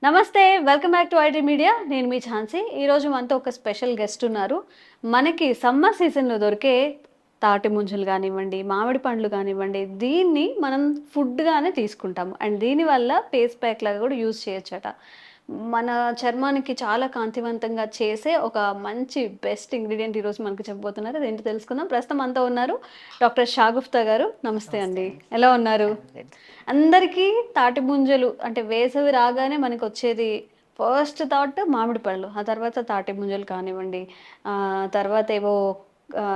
నమస్తే. Welcome back to IT media. నేను మీ ఝాన్సీ. ఈరోజు మనతో ఒక స్పెషల్ గెస్ట్ ఉన్నారు. మనకి సమ్మర్ సీజన్‌లో దొరికే తాటి ముంజలు గానివ్వండి, మామిడి పండ్లు గానివ్వండి, దీన్ని మనం ఫుడ్‌గానే తీసుకుంటాము. అండ్ దీనివల్ల ఫేస్ ప్యాక్ లాగా కూడా యూజ్ చేయొచ్చట. మన చర్మానికి చాలా కాంతివంతంగా చేసే ఒక మంచి బెస్ట్ ఇంగ్రీడియెంట్ ఈరోజు మనకు చెప్పబోతున్నారు. అదేంటో తెలుసుకుందాం. ప్రస్తుతం మనతో ఉన్నారు డాక్టర్ షాగుఫ్తా గారు. నమస్తే నమస్తే అండి. అండి. ఎలా ఉన్నారు? I'm good. అందరికీ తాటి ముంజలు అంటే వేసవి రాగానే మనకొచ్చేది ఫస్ట్ థాట్ మామిడి పళ్ళు. ఆ తర్వాత తాటి ముంజలు కానివ్వండి, తర్వాత ఏవో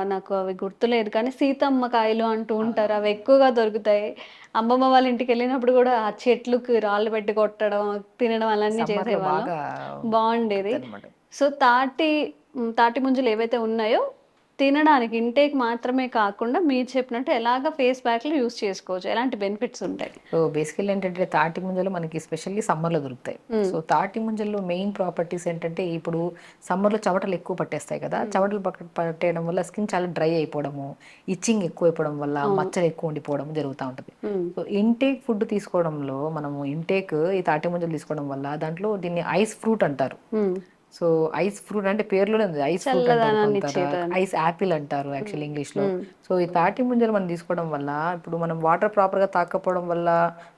నాకు అవి గుర్తులేదు కానీ సీతమ్మ కాయలు అంటూ ఉంటారు. అవి అవునవునవును. ఎక్కువగా దొరుకుతాయి. అమ్మమ్మ వాళ్ళ ఇంటికెళ్ళినప్పుడు గూడా ఆ చెట్లుకి రాళ్ళు పెట్టి కొట్టడం, తినడం అలాన్నీ సమ్మర్‌లో చేసేవాళ్ళం. బాగా బావుండేది. ఉంటదనమాట. సో, తాటి ముంజలు ఏవైతే ఉన్నాయో తినడానికి ఇంటేక్ మాత్రమే కాకుండా మీరు చెప్పినట్టు ఎలాగ ఫేస్ ప్యాక్‌లు యూజ్ చేసుకోవచ్చు. ఎలాంటి బెనిఫిట్స్ ఉంటాయి? సో, బేసికల్లీ ఏంటంటే తాటి ముంజలు మనకి స్పెషల్లీ సమ్మర్‌లో దొరుకుతాయి. హ్మ్. సో, తాటి ముంజల్లో మెయిన్ ప్రాపర్టీస్ ఏంటంటే ఇప్పుడు సమ్మర్‌లో చెమటలు ఎక్కువ పట్టేస్తాయి కదా! హ్మ్. చెమటలు పట్టేయడం వల్ల స్కిన్ చాలా డ్రై అయిపోవడము, ఇచ్చింగ్ ఎక్కువైపోవడం వల్ల అవును. మచ్చలు ఎక్కువ ఉండిపోవడం జరుగుతా ఉంటది. హ్మ్. సో, ఇంటేక్ ఫుడ్ తీసుకోవడంలో మనము ఈ తాటి ముంజలు తీసుకోవడం వల్ల దాంట్లో దీన్ని ఐస్ ఫ్రూట్ అంటారు. హ్మ్. సో, ఐస్ ఫ్రూట్ అంటే పేరులోనే ఉంది. ఐస్ ఫ్రూట్ అంటారు కొందర. చల్లదనాన్నిచ్చేదాన్ని. ఐస్ యాపిల్ అంటారు హ్మ్. యాక్చువల్లీ ఇంగ్లీష్‌లో. హ్మ్. సో, ఈ తాటి ముంజలు మనం తీసుకోవడం వల్ల ఇప్పుడు మనం వాటర్ ప్రాపర్‌గా తాగకపోవడం వల్ల,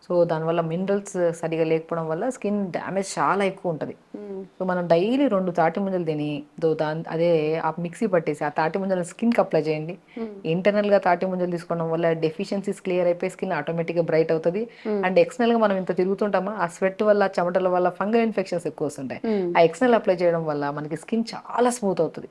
సో, దానివల్ల మినరల్స్ సరిగ్గా లేకపోవడం వల్ల స్కిన్ డ్యామేజ్ చాలా ఎక్కువుంటది. హ్మ్. సో, మనం డైలీ 2 తాటి ముంజలు తిని అదే ఆ మిక్సీ పట్టేసి ఆ తాటి ముంజలను స్కిన్‌కి అప్లై చేయండి. హ్మ్. ఇంటర్నల్‌గా తాటి ముంజలు తీసుకోవడం వల్ల డెఫిషియన్సీస్ క్లియర్ అయిపోయి స్కిన్ ఆటోమేటిక్‌గా బ్రైట్ అవుతది. హ్మ్. అండ్ ఎక్స్‌టర్నల్‌గా మనం ఇంత తిరుగుతుంటామా, ఆ స్వెట్ వల్ల, చెమటల వల్ల ఫంగల్ ఇన్ఫెక్షన్స్ ఎక్కువొస్తుంటాయి. హ్మ్. ఆ ఎక్స్‌టర్నల్ అప్లై చేయడం వల్ల మనకి స్కిన్ చాలా స్మూత్ అవుతది.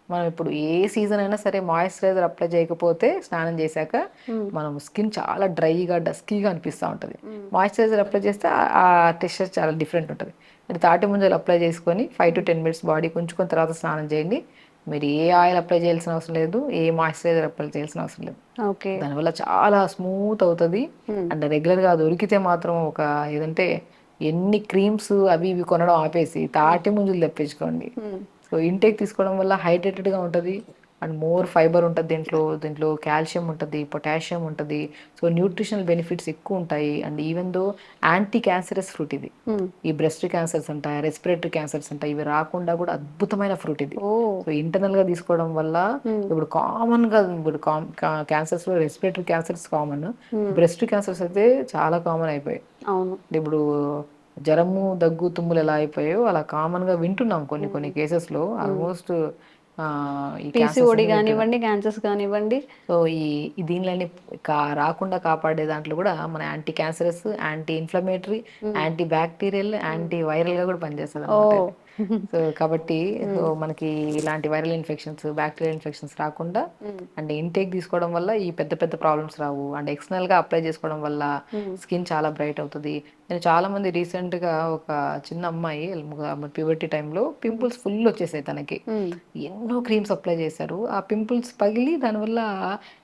మనం ఇప్పుడు ఏ సీజన్ అయినా సరే మాయిశ్చరైజర్ అప్లై చేయకపోతే స్నానం చేశాక హ్మ్. మనం స్కిన్ చాలా డ్రైగా, డస్కీగా అనిపిస్తా ఉంటది. హ్మ్. మాయిశ్చరైజర్ అప్లై చేస్తే ఆ టెక్స్చర్ చాలా డిఫరెంట్ ఉంటది. మీరు తాటి ముంజలు అప్లై చేసుకొని 5-10 మినిట్స్ బాడీకి ఉంచుకొని తర్వాత స్నానం చేయండి. మీరు ఏ ఆయిల్ అప్లై చేయాల్సిన అవసరం లేదు. ఏ మాయిశ్చరైజర్ అప్లై చేయాల్సిన అవసరం లేదు. ఓకే. దానివల్ల చాలా స్మూత్ అవుతది. హ్మ్. అండ్ రెగ్యులర్‌గా దొరికితే మాత్రం ఏదంటే ఎన్ని క్రీమ్స్ అవి ఇవి కొనడం ఆపేసి హ్మ్. తాటి ముంజలు తెప్పించుకోండి. హ్మ్. సో, ఇంటేక్ తీసుకోవడం వల్ల హైడ్రేటెడ్‌గా ఉంటది. అండ్ మోర్ ఫైబర్ ఉంటది దీంట్లో. దీంట్లో కాల్షియం ఉంటది, పొటాషియం ఉంటది. సో, న్యూట్రిషనల్ బెనిఫిట్స్ ఎక్కువుంటాయి. And even though anti cancerous fruit ఇది. హ్మ్. ఈ బ్రెస్ట్ క్యాన్సర్స్ అంట, రెస్పిరేటరీ క్యాన్సర్స్ అంట ఇవి రాకుండా కూడా అద్భుతమైన ఫ్రూట్ ఇది. ఓహ్! సో, ఇంటర్నల్‌గా తీసుకోవడం వల్ల హ్మ్. ఇప్పుడు కామన్‌గా ఇప్పుడు క్యాన్సర్స్‌లో రెస్పిరేటరీ క్యాన్సర్స్ కామన్. హ్మ్. బ్రెస్ట్ క్యాన్సర్స్ అయితే చాలా కామన్ అయిపోయాయి. అవును. అంటే ఇప్పుడు జ్వరము, దగ్గు, తుమ్ములు ఎలా అయిపోయాయో అలా కామన్‌గా వింటున్నాం కొన్ని కొన్ని హ్మ్. కేసెస్‌లో హ్మ్. ఆల్మోస్ట్ ఈ క్యాన్సర్స్ పీసీఓడీ అన్నీ వింటున్నాం. గానివ్వండి, క్యాన్సర్స్ గానివ్వండి. సో, ఈ దీనిలన్నీ రాకుండా కాపాడే దాంట్లో గూడా మన యాంటీ క్యాన్సరస్, యాంటీ ఇన్‌ఫ్లమేటరీ, హ్మ్. యాంటీ బ్యాక్టీరియల్, హ్మ్. యాంటీ వైరల్‌గా గూడా పనిచేస్తదనమాట ఓహ్! ఇది. సో, కాబట్టి హ్మ్. మనకి ఇలాంటి వైరల్ ఇన్ఫెక్షన్స్, బ్యాక్టీరియల్ ఇన్ఫెక్షన్స్ రాకుండా హ్మ్. అండ్ ఇంటేక్ తీసుకోవడం వల్ల ఈ పెద్ద పెద్ద ప్రాబ్లమ్స్ రావు. అండ్ ఎక్స్టర్నల్‌గా అప్లై చేసుకోవడం వల్ల హ్మ్. స్కిన్ చాలా బ్రైట్ అవుతది. నేను చాలామంది రీసెంట్‌గా ఒక చిన్న అమ్మాయి ప్యూబర్టీ టైంలో హ్మ్. పింపుల్స్ ఫుల్ వచ్చేసాయి తనకి. హ్మ్. ఎన్నో క్రీమ్స్ అప్లై చేశారు. ఆ పింపుల్స్ పగిలి దానివల్ల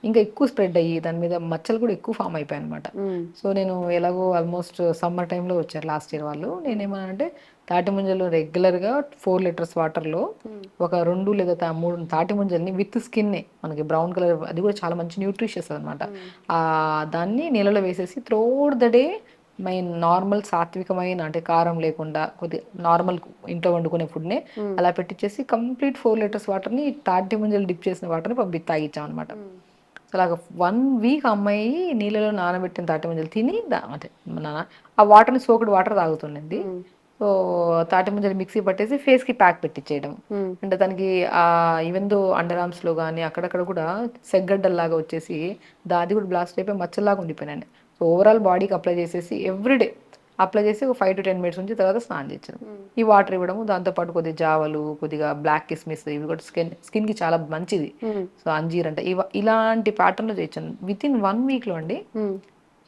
ఇంకా ఎక్కువ స్ప్రెడ్ అయ్యి దాని మీద మచ్చలు కూడా ఎక్కువ ఫార్మ్ అయిపోయాయన్నమాట. హ్మ్. సో, నేను ఎలాగో ఆల్మోస్ట్ సమ్మర్ టైంలో వచ్చారు లాస్ట్ ఇయర్ వాళ్ళు. హ్మ్. నేనేమన్నానంటే తాటి ముంజలు రెగ్యులర్‌గా 4 లీటర్స్ వాటర్‌లో హ్మ్. ఒక 2 లేదా 3 తాటి ముంజల్ని విత్ స్కిన్నే మనకి బ్రౌన్ కలర్ అది కూడా చాలా మంచి న్యూట్రిషియస్ అనమాట. హ్మ్. దాన్ని నీళ్ళలో వేసేసి త్రూఔట్ ద డే నార్మల్ సాత్వికమైన అంటే కారం లేకుండా కొద్దిగా నార్మల్ ఇంట్లో వండుకునే ఫుడ్‌నే హ్మ్. అలా పెట్టిచ్చేసి కంప్లీట్ 4 లీటర్స్ వాటర్‌ని తాటి ముంజలు డిప్ చేసిన వాటర్‌ని తాగిచ్చామనమాట. హ్మ్. సో, అలాగా 1 వీక్ ఆ అమ్మాయి నీళ్ళలో నానబెట్టిన తాటి ముంజలు తిని అంటే మన ఆ వాటర్‌ని సోక్డ్ వాటర్ తాగుతుండింది. హ్మ్. సో, తాటి ముంజలు మిక్సీ పట్టేసి ఫేస్‌కి ప్యాక్ పెట్టిచ్చేయడం. హ్మ్. అంటే తనకి ఈవెన్ దో అండర్ ఆర్మ్స్‌లో గాని అక్కడక్కడ కూడా సెగ్గడ్డల్లాగా వచ్చేసి అది కూడా బ్లాస్ట్ అయిపోయి మచ్చల్లాగా ఉండిపోయినాయి. సో, ఓవరాల్ బాడీకి అప్లై చేసేసి ఎవ్రీడే అప్లై చేసి ఒక 5-10 మినిట్స్ ఉంచి తర్వాత స్నానం చేయించడం. హ్మ్. ఈ వాటర్ ఇవ్వడము, దాంతో పాటు కొద్దిగా జావలు, కొద్దిగా బ్లాక్ కిస్మిస్ ఇవి కూడా స్కిన్‌కి చాలా మంచిది. హ్మ్. సో, అంజీర్ అంటే ఇలాంటి ప్యాటర్న్‌లో చేయించాను. వితిన్ 1 వీక్‌లో అండి హ్మ్.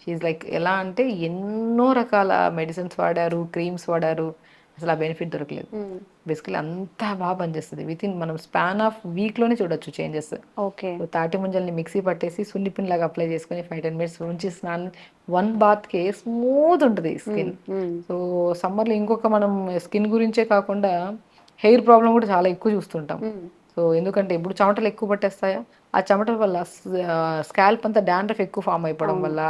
షీ ఈజ్ లైక్ ఎలా అంటే ఎన్నో రకాల మెడిసిన్స్ వాడారు, క్రీమ్స్ వాడారు. అసలు ఆ బెనిఫిట్ దొరకలేదు. హ్మ్. బేసికల్లీ అంతా బాగా పనిచేస్తది. వితిన్ మనం స్పాన్ ఆఫ్ వీక్‌లోనే చూడొచ్చు చేంజెస్. ఓకే. సో, తాటి ముంజల్ని మిక్సీ పట్టేసి సున్నిపిండిలాగా అప్లై చేసుకొని 5-10 మినిట్స్ ఉంచి స్నానం 1 బాత్‌కే స్మూత్ ఉంటది హ్మ్. స్కిన్. హ్మ్. సో, సమ్మర్‌లో ఇంకొక మనం స్కిన్ గురించే కాకుండా హెయిర్ ప్రాబ్లమ్ కూడా చాలా ఎక్కువ చూస్తుంటాం. హ్మ్. సో, ఎందుకంటే ఇప్పుడు చెమటలు ఎక్కువ పట్టేస్తాయా? ఆ చెమటల వల్ల స్కాల్ప్ అంతా డాండ్రఫ్ ఎక్కువ ఫార్మ్ అయిపోవడం అవును. వల్ల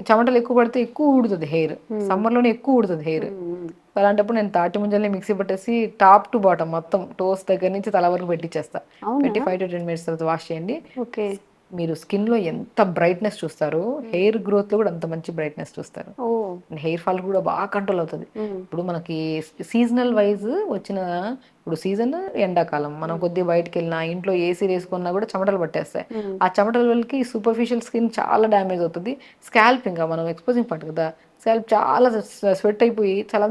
చెమటలు ఎక్కువ పడితే ఎక్కువ ఊడుతది హెయిర్. హ్మ్. సమ్మర్‌లోనే ఎక్కువ ఊడుతది హెయిర్. హ్మ్. హ్మ్. అలాంటప్పుడు నేను తాటి ముంజల్ని మిక్సీ పట్టేసి టాప్ టు బాటమ్ మొత్తం టోస్ దగ్గర నుంచి తల వరకు పెట్టించేస్తా. పెట్టి 5 to 10 minutes తర్వాత వాష్ చేయండి. ఓకే. మీరు స్కిన్లో ఎంత బ్రైట్నెస్ చూస్తారు, హెయిర్ గ్రోత్లో కూడా అంత మంచి బ్రైట్నెస్ చూస్తారు. ఓ. హెయిర్ ఫాల్ కూడా బాగా కంట్రోల్ అవుతుంది. ఇప్పుడు మనకి సీజనల్ వైజ్ వచ్చిన, ఇప్పుడు సీజన్ ఎండాకాలం, మనం కొద్దిగా బయటకు వెళ్ళినా ఇంట్లో ఏసీ వేసుకున్నా కూడా చెమటలు పట్టేస్తాయి. ఆ చెమటల వల్లకి సూపర్ఫిషియల్ స్కిన్ చాలా డ్యామేజ్ అవుతుంది. స్కాల్ప్ ఇంకా మనం ఎక్స్పోజింగ్ పార్ట్ కదా, స్కాల్ప్ చాలా స్వెట్ అయిపోయి చాలా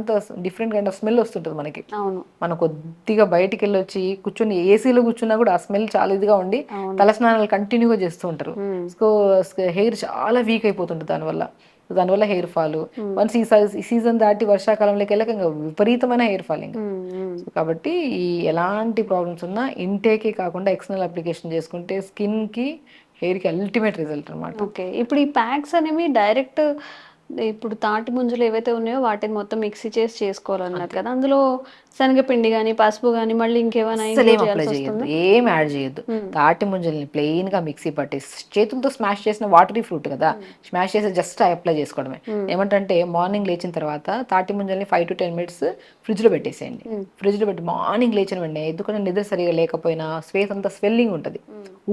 డిఫరెంట్ కైండ్ ఆఫ్ స్మెల్ వస్తుంటుంది మనకి. అవును. మనం కొద్దిగా బయటికి వెళ్ళి వచ్చి కూర్చొని ఏసీలో కూర్చున్నా కూడా ఆ స్మెల్ చాలా ఇదిగా ఉండి తలస్నానాలు కంటిన్యూగా చేస్తూ ఉంటారు. సో హెయిర్ చాలా వీక్ అయిపోతుంటుంది దానివల్ల హెయిర్ ఫాల్. వన్స్ ఈ సీజన్ దాటి వర్షాకాలంలోకి వెళ్ళక ఇంకా విపరీతమైన హెయిర్ ఫాల్ ఇంకా. సో కాబట్టి ఈ ఎలాంటి ప్రాబ్లమ్స్ ఉన్నా ఇంటేకే కాకుండా ఎక్స్టర్నల్ అప్లికేషన్ చేసుకుంటే స్కిన్కి హెయిర్కి అల్టిమేట్ రిజల్ట్ అనమాట. ఓకే. ఇప్పుడు ఈ ప్యాక్స్ అనేవి డైరెక్ట్ ఇప్పుడు తాటి ముంజలు ఏవైతే ఉన్నాయో వాటిని మొత్తం మిక్సీ చేసి చేసుకోవాలన్నారు కదా, అందులో శనగపిండి కానీ పసుపు కానీ మళ్ళీ ఇంకేమైనా అసలు ఏం అప్లై చేయొద్దు, ఏం యాడ్ చేయొద్దు. తాటి ముంజల్ని ప్లెయిన్ గా మిక్సీ పట్టేసి చేతులతో స్మాష్ చేసిన వాటరీ ఫ్రూట్ కదా, స్మాష్ చేసి జస్ట్ అప్లై చేసుకోవడమే. ఏమంటే మార్నింగ్ లేచిన తర్వాత తాటి ముంజల్ని 5 to 10 minutes ఫ్రిడ్జ్ లో పెట్టేసేయండి. ఫ్రిడ్జ్ లో పెట్టి మార్నింగ్ లేచిన వెంటనే, ఎందుకంటే నిద్ర సరిగా లేకపోయినా ఫేస్ అంతా స్వెల్లింగ్ ఉంటుంది,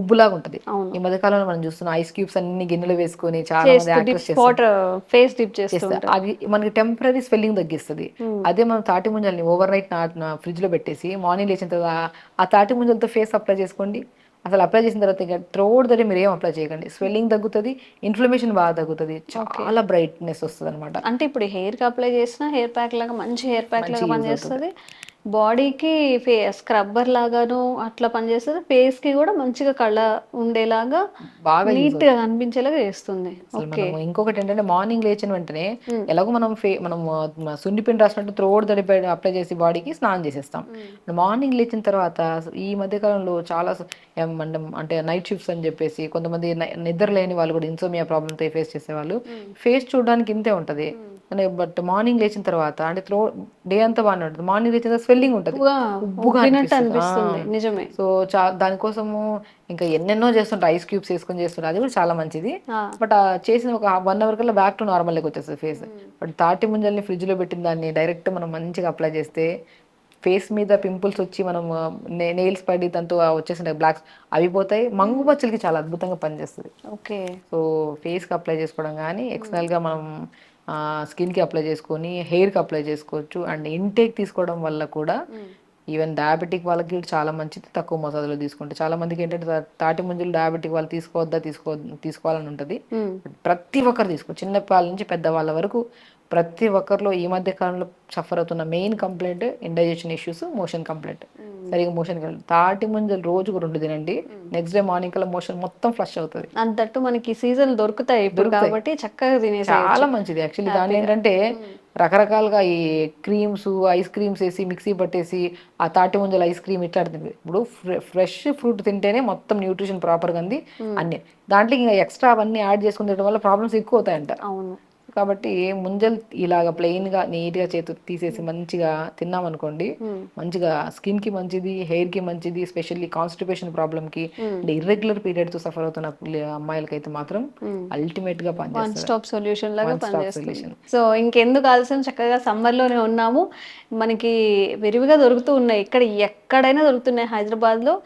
ఉబ్బులాగా ఉంటుంది. ఈ మధ్యకాలంలో మనం చూస్తున్నాం ఐస్ క్యూబ్స్ అన్ని గిన్నెలో వేసుకొని చాలా మంది యాక్టర్స్ చేస్తారు. అది మనకి టెంపరీ స్వెల్లింగ్ తగ్గిస్తుంది. అదే మనం తాటి ముంజల్ని ఓవర్ నైట్ ఫ్రిడ్జ్ లో పెట్టేసి మార్నింగ్ లేచిన తర్వాత ఆ తాటి ముంజలతో ఫేస్ అప్లై చేసుకోండి. అసలు అప్లై చేసిన తర్వాత ఇక త్రోడ్ దగ్గర మీరు ఏం అప్లై చేయకండి, స్వెల్లింగ్ తగ్గుతుంది, ఇన్ఫ్లమేషన్ బాగా తగ్గుతుంది, చాలా బ్రైట్నెస్ వస్తుంది అనమాట. అంటే ఇప్పుడు హెయిర్ కి అప్లై చేసిన హెయిర్ ప్యాక్ లాగా మంచి హెయిర్ ప్యాక్ లాగా పనిచేస్తుంది, బాడీకి స్క్రబ్బర్ లాగాను అట్లా పనిచేస్తుంది, ఫేస్ కి కూడా మంచిగా కళ్ళ ఉండేలాగా బాగా నీట్ గా కనిపించేలాగా చేస్తుంది. ఇంకొకటి ఏంటంటే మార్నింగ్ లేచిన వెంటనే ఎలాగో మనం సున్నిపిండి రాసినట్టు త్రోడ్ తడి అప్లై చేసి బాడీకి స్నానం చేసేస్తాం. మార్నింగ్ లేచిన తర్వాత ఈ మధ్య కాలంలో చాలా అంటే నైట్ షిఫ్ట్స్ అని చెప్పేసి కొంతమంది నిద్ర లేని వాళ్ళు కూడా ఇన్సోమియా ప్రాబ్లంతో ఫేస్ చేసేవాళ్ళు ఫేస్ చూడడానికి ఇంతే ఉంటది, బట్ మార్నింగ్ లేచిన తర్వాత అంటే డే అంతా బాగానే ఉంటుంది, మార్నింగ్ లేచిన తర్వాత స్వెల్లింగ్ ఉంటుంది, ఉబ్బుగా అనిపిస్తుంది. నిజమే. సో దానికోసము ఇంకా ఎన్నెన్నో చేస్తుంటారు, ఐస్ క్యూబ్స్ వేసుకొని చేస్తుంటారు, అది కూడా చాలా మంచిది. బట్ చేసిన ఒక 1 hour కల్లా బ్యాక్ టు నార్మల్ లెక్క వచ్చేస్తుంది ఫేస్. బట్ తాటి ముంజల్ని ఫ్రిడ్జ్ లో పెట్టిన దాన్ని డైరెక్ట్ మనం మంచిగా అప్లై చేస్తే ఫేస్ మీద పింపుల్స్ వచ్చి మనం నెయిల్స్ పడి దాంతో వచ్చేసిన బ్లాక్స్ అవి పోతాయి, మంగు మచ్చలకి చాలా అద్భుతంగా పనిచేస్తుంది. ఓకే. సో ఫేస్కి అప్లై చేసుకోవడం కానీ ఎక్స్టర్నల్గా మనం స్కిన్కి అప్లై చేసుకొని హెయిర్కి అప్లై చేసుకోవచ్చు. అండ్ ఇంటేక్ తీసుకోవడం వల్ల కూడా ఈవెన్ డయాబెటిక్ వాళ్ళకి చాలా మంచిది, తక్కువ మోతాదులో తీసుకుంటే. చాలా మందికి ఏంటంటే తాటి ముంజలు డయాబెటిక్ వాళ్ళు తీసుకోవాలని ఉంటుంది. ప్రతి ఒక్కరు చిన్న వాళ్ళ నుంచి పెద్దవాళ్ళ వరకు ప్రతి ఒక్కరిలో ఈ మధ్య కాలంలో సఫర్ అవుతున్న main complaint indigestion issues, motion complaint, సరిగా మోషన్ తాటి ముంజలు రోజుకు 2 తినండి, నెక్స్ట్ డే మార్నింగ్ కల్లా మోషన్ మొత్తం ఫ్లష్ అవుతుంది. అంతట్టు మనకి సీజన్ దొరుకుతాయి ఇప్పుడు కాబట్టి చక్కగా తినేసి చాలా మంచిది. యాక్చువల్లీ దాని ఏంటంటే రకరకాలుగా ఈ క్రీమ్స్ ఐస్ క్రీమ్స్ వేసి మిక్సీ పట్టేసి ఆ తాటి ముంజలు ఐస్ క్రీమ్ ఇట్లా ఆడుతుంది. ఇప్పుడు ఫ్రెష్ ఫ్రూట్ తింటేనే మొత్తం న్యూట్రిషన్ ప్రాపర్గా ఉంది అన్ని, దాంట్లో ఇంకా ఎక్స్ట్రా అవన్నీ యాడ్ చేసుకుని తినడం వల్ల ప్రాబ్లమ్స్ ఎక్కువ అవుతాయంట. అవును. కాబట్టి ముంజలు ఇలాగ ప్లెయిన్ గా నీట్ గా చేతి తీసేసి మంచిగా తిన్నామనుకోండి, మంచిగా స్కిన్ కి మంచిది, హెయిర్ కి మంచిది, స్పెషల్లీ కాన్స్టిపేషన్ ప్రాబ్లమ్ కి అంటే ఇర్రెగ్యులర్ పీరియడ్ తో సఫర్ అవుతున్న అమ్మాయిలకైతే మాత్రం అల్టిమేట్ గా పనిచేస్తుంది, వన్ స్టాప్ సొల్యూషన్ లాగా పనిచేస్తుంది. సో ఇంకెందుకు ఆలస్యం, చక్కగా సమ్మర్ లోనే ఉన్నాము, మనకి విరివిగా దొరుకుతూ ఉన్నాయి, ఎక్కడైనా దొరుకుతున్నాయి హైదరాబాద్ లో.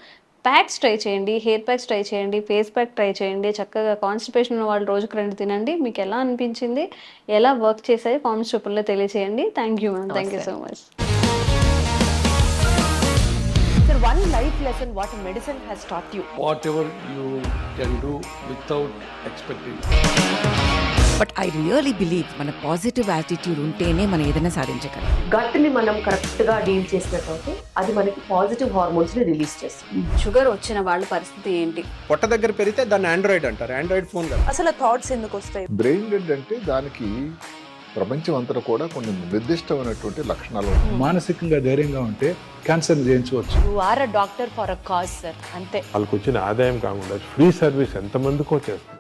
ప్యాక్స్ ట్రై చేయండి, హెయిర్ ప్యాక్స్ ట్రై చేయండి, ఫేస్ ప్యాక్ ట్రై చేయండి, చక్కగా కాన్స్టిపేషన్ ఉన్న వాళ్ళు రోజుకు 2 తినండి. మీకు ఎలా అనిపించింది, ఎలా వర్క్ చేసాయి కామెంట్స్ రూపంలో తెలియచేయండి. Thank you ma'am, thank you so much. Sir, one life lesson what medicine has taught you. Whatever you can do without expecting. But I really believe మన పాజిటివ్ యాటిట్యూడ్ ఉంటేనే మనం ఏదైనా సాధించగలం. గట్ని మనం కరెక్ట్గా డీల్ చేసినట్లయితే అది మనకి పాజిటివ్ హార్మోన్స్ని రిలీజ్ చేస్తుంది. షుగర్ వచ్చిన వాళ్ళ పరిస్థితి ఏంటి? పొట్ట దగ్గర పెరిగితే దాన్ని ఆండ్రాయిడ్ అంటారు, ఆండ్రాయిడ్ ఫోన్ కదా. అసలు థాట్స్ ఎందుకు వస్తాయి? బ్రెయిన్ డెడ్ అంటే దానికి ప్రపంచం అంతా కూడా కొన్ని నిర్దిష్టమైనటువంటి లక్షణాలు ఉంటాయి. మానసికంగా ధైర్యంగా ఉంటే క్యాన్సర్ జయించవచ్చు. You are a doctor for a cause sir, అంతే. వాళ్ళకి వచ్చిన ఆదాయం కాకుండా ఫ్రీ సర్వీస్ ఎంతమందికో చేస్తుంది.